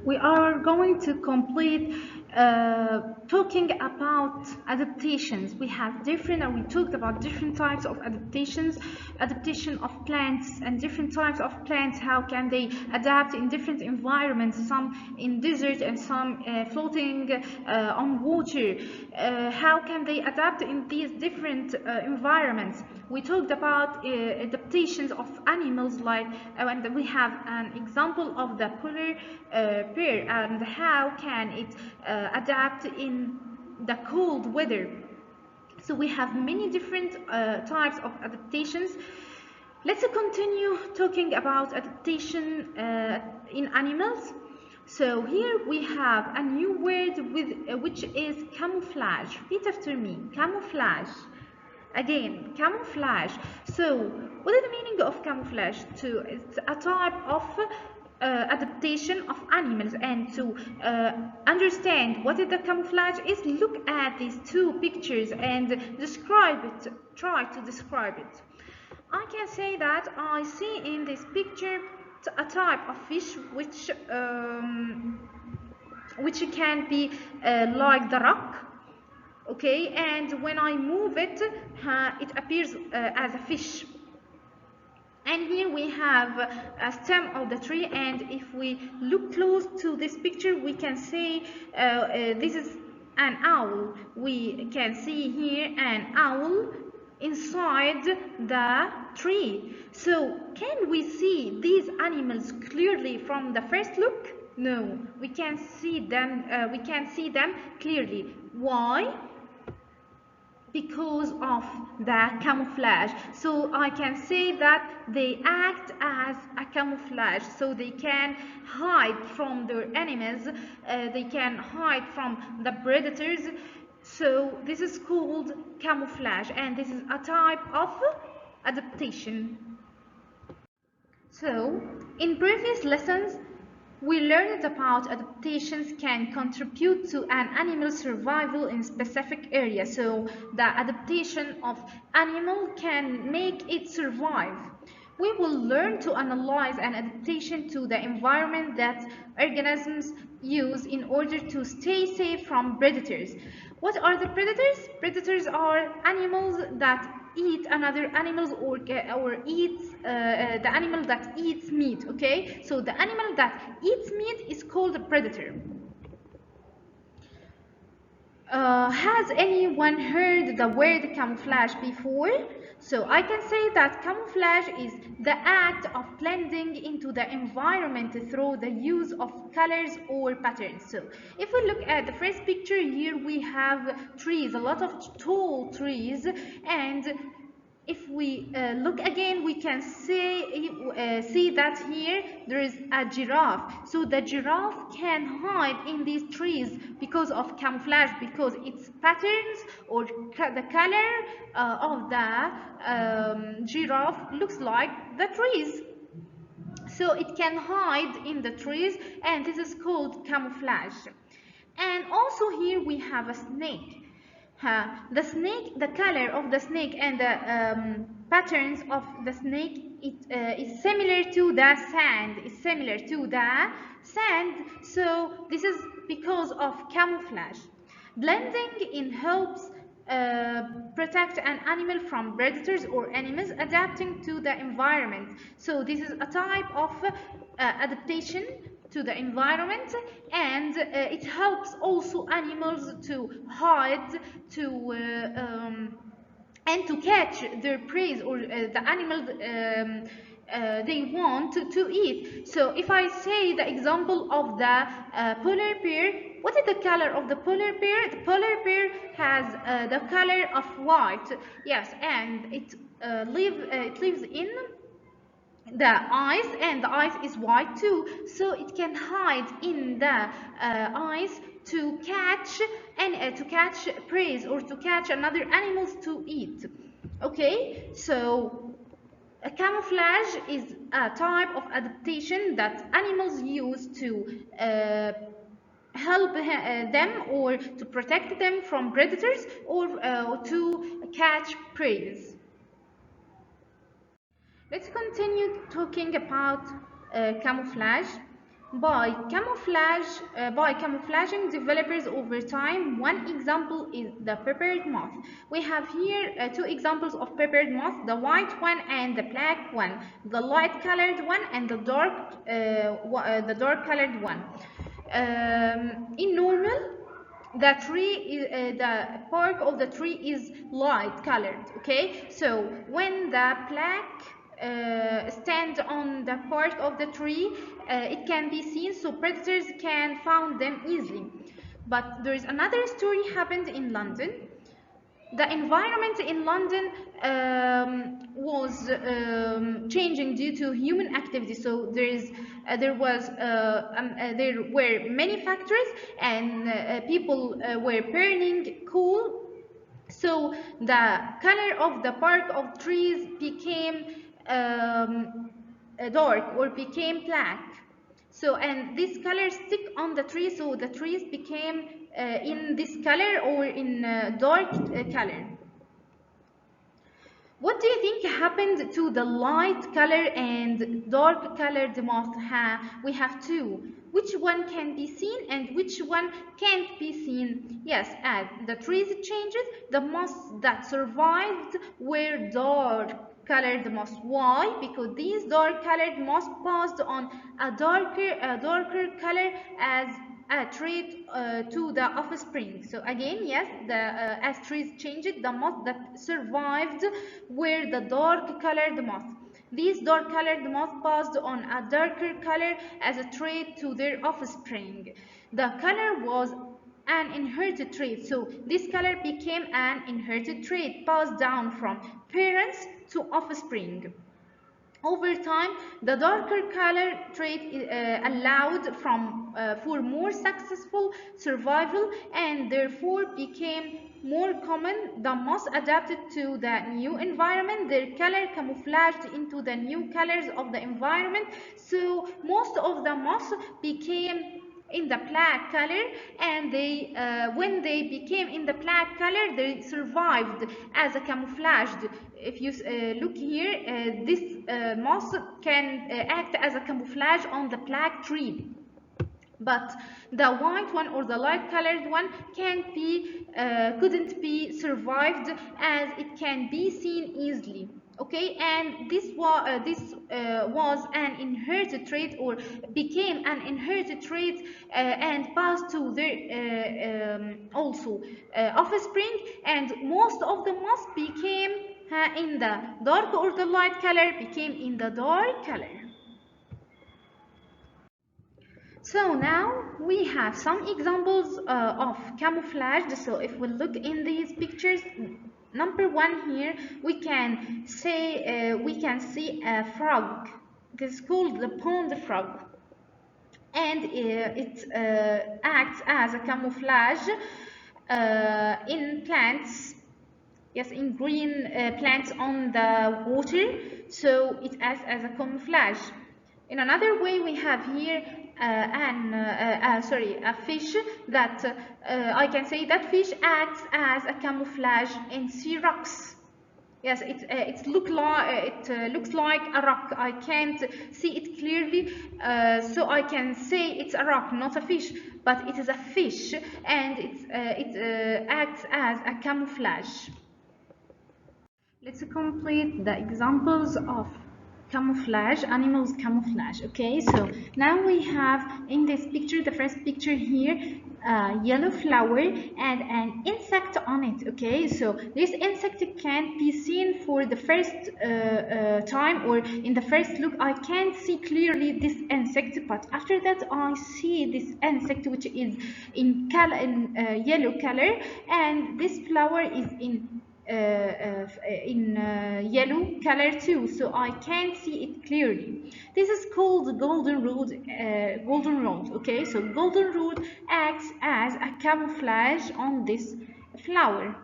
we are going to complete talking about adaptations. We have different, and we talked about different types of adaptations, adaptation of plants and different types of plants, how can they adapt in different environments, some in desert and some floating on water. How can they adapt in these different environments? We talked about adaptations of animals, like and we have an example of the polar bear and how can it adapt in the cold weather. So we have many different types of adaptations. Let's continue talking about adaptation in animals. So here we have a new word which is camouflage. Repeat after me, camouflage. Again, camouflage. So what is the meaning of camouflage? It's a type of adaptation of animals, and to understand what is the camouflage is, look at these two pictures and describe it. Try to describe it. I can say that I see in this picture a type of fish which can be like the rock. Okay, and when I move it, it appears as a fish. And here we have a stem of the tree, and if we look close to this picture, we can see this is an owl. We can see here an owl inside the tree. So can we see these animals clearly from the first look? No, we can't see them. We can't see them clearly. Why? Because of the camouflage. So I can say that they act as a camouflage, so they can hide from their enemies, they can hide from the predators. So this is called camouflage, and this is a type of adaptation. So in previous lessons we learned about adaptations can contribute to an animal's survival in specific areas. So the adaptation of animal can make it survive. We will learn to analyze an adaptation to the environment that organisms use in order to stay safe from predators. What are the predators? Predators are animals that eat another animals, or eats the animal that eats meat. Okay, so the animal that eats meat is called a predator. Has anyone heard the word camouflage before? So I can say that camouflage is the act of blending into the environment through the use of colors or patterns. So if we look at the first picture, here we have trees, a lot of tall trees, and if we look again, we can see that here there is a giraffe. So the giraffe can hide in these trees because of camouflage, because its patterns or the color of the giraffe looks like the trees. So it can hide in the trees, and this is called camouflage. And also here we have a snake. The snake, the color of the snake and the patterns of the snake, is similar to the sand. Is similar to the sand. So this is because of camouflage. Blending in helps protect an animal from predators or enemies, adapting to the environment. So this is a type of adaptation to the environment, and it helps also animals to hide, and to catch their prey, or the animal they want to eat. So if I say the example of the polar bear, what is the color of the polar bear? The polar bear has the color of white. Yes, and it lives in the ice, and the ice is white too, so it can hide in the ice to catch prey, or to catch another animals to eat. Okay, so a camouflage is a type of adaptation that animals use to help them, or to protect them from predators, or to catch prey. Let's continue talking about camouflage. by camouflaging developers over time. One example is the peppered moth. We have here two examples of peppered moth: the white one and the black one, the light colored one and the dark colored one. In normal, the bark of the tree is light colored. Okay, so when the black stand on the part of the tree, it can be seen, so predators can find them easily. But there is another story happened in London. The environment in London was changing due to human activity. So there were many factories, and people were burning coal. So the color of the bark of trees became dark or became black. So, and this color stick on the tree, so the trees became in this color or in dark color. What do you think happened to the light color and dark colored moth? We have two. Which one can be seen and which one can't be seen? Yes, as the trees changes, the moths that survived were dark colored moths. Why? Because these dark colored moths passed on a darker color as a trait to the offspring. So again, yes, as trees changed, the moth that survived were the dark colored moth. These dark colored moths passed on a darker color as a trait to their offspring. The color was an inherited trait, so this color became an inherited trait passed down from parents to offspring. Over time, the darker color trait allowed for more successful survival and therefore became more common. The moths adapted to the new environment, their color camouflaged into the new colors of the environment. So most of the moths became in the black color, and when they became in the black color, they survived as a camouflaged. If you look here, this moss can act as a camouflage on the black tree, but the white one or the light colored one couldn't be survived as it can be seen easily. Okay, and this was an inherited trait, or became an inherited trait, and passed to their also offspring, and most of the moths became in the dark or the light color, became in the dark color. So now we have some examples of camouflage. So if we look in these pictures, number one here, we can see a frog. It is called the pond frog, and it acts as a camouflage in plants. Yes, in green plants on the water, so it acts as a camouflage. In another way, we have here a fish that I can say that fish acts as a camouflage in sea rocks. Yes, it looks like a rock. I can't see it clearly, so I can say it's a rock, not a fish. But it is a fish, and it acts as a camouflage. Let's complete the examples of camouflage, animals camouflage. Okay, so now we have in this picture, the first picture here, a yellow flower and an insect on it. Okay, so this insect can't be seen for the first time, or in the first look I can't see clearly this insect, but after that I see this insect, which is in yellow color, and this flower is in yellow color too, so I can't see it clearly. This is called goldenrod. Okay, so goldenrod acts as a camouflage on this flower.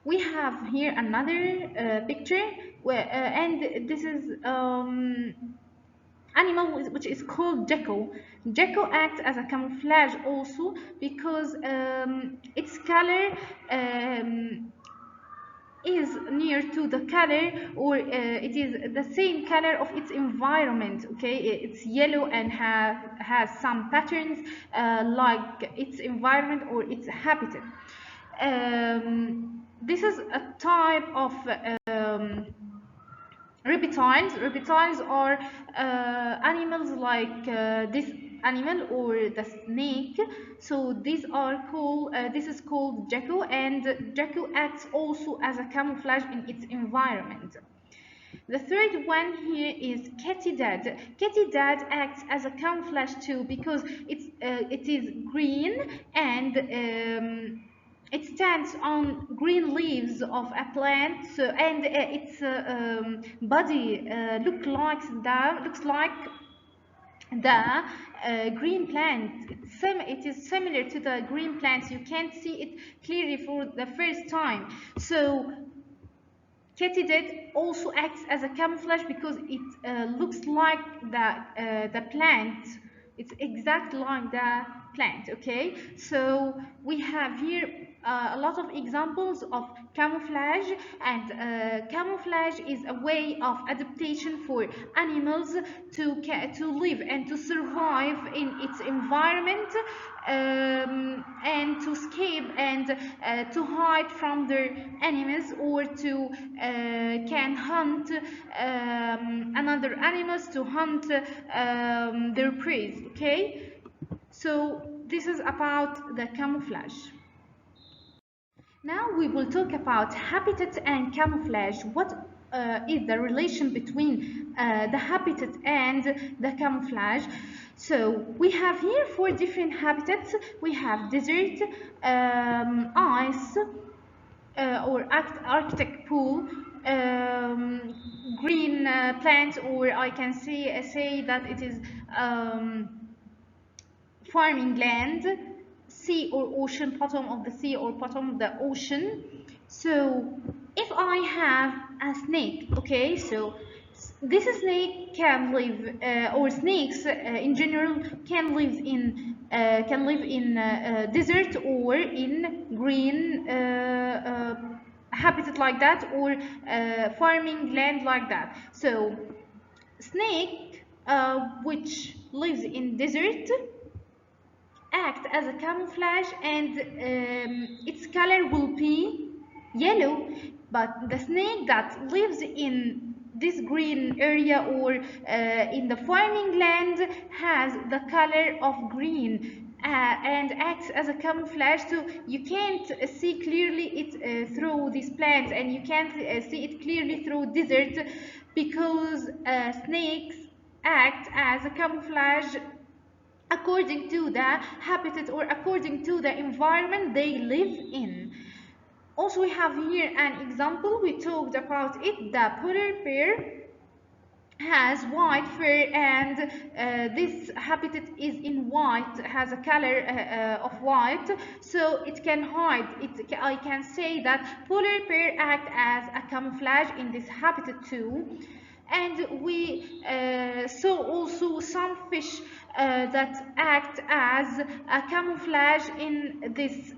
We have here another picture where and this is animal which is called gecko. Gecko acts as a camouflage also, because its color is near to the color, or it is the same color of its environment. Okay, it's yellow and has some patterns like its environment or its habitat. This is a type of reptiles. Reptiles are animals like this animal or the snake. So these are called this is called gecko, and gecko acts also as a camouflage in its environment. The third one here is katydid. Katydid acts as a camouflage too, because it is green, and it stands on green leaves of a plant. So, and its body looks like the green plant. It is similar to the green plants. You can't see it clearly for the first time. So katydid also acts as a camouflage because it looks like the plant. It's exactly like the plant. Okay, so we have here a lot of examples of camouflage, and camouflage is a way of adaptation for animals to live and to survive in its environment, and to escape and to hide from their enemies, or to can hunt another animals, to hunt their prey. Okay, so this is about the camouflage. Now we will talk about habitat and camouflage. What is the relation between the habitat and the camouflage? So we have here four different habitats. We have desert, ice, or Arctic pool, green plants, or I can say that it is farming land, sea or ocean, bottom of the sea or bottom of the ocean. So if I have a snake, okay, so this snake can live, or snakes in general can live in desert or in green habitat like that, or farming land like that. So snake which lives in desert act as a camouflage, and its color will be yellow. But the snake that lives in this green area, or in the farming land, has the color of green, and acts as a camouflage, so you can't see clearly it through these plants, and you can't see it clearly through desert, because snakes act as a camouflage according to the habitat, or according to the environment they live in. Also, we have here an example. We talked about it. The polar bear has white fur, and this habitat is in white, has a color of white, so it can hide it. I can say that polar bear act as a camouflage in this habitat too. And we saw also some fish that act as a camouflage in this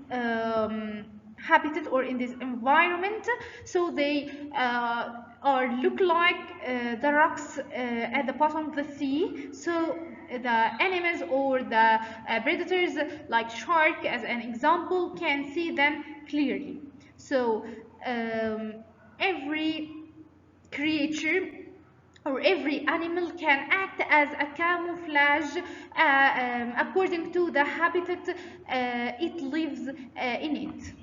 habitat, or in this environment. So they are look like the rocks at the bottom of the sea, so the animals or the predators like shark as an example can see them clearly. So every creature or every animal can act as a camouflage according to the habitat it lives in it.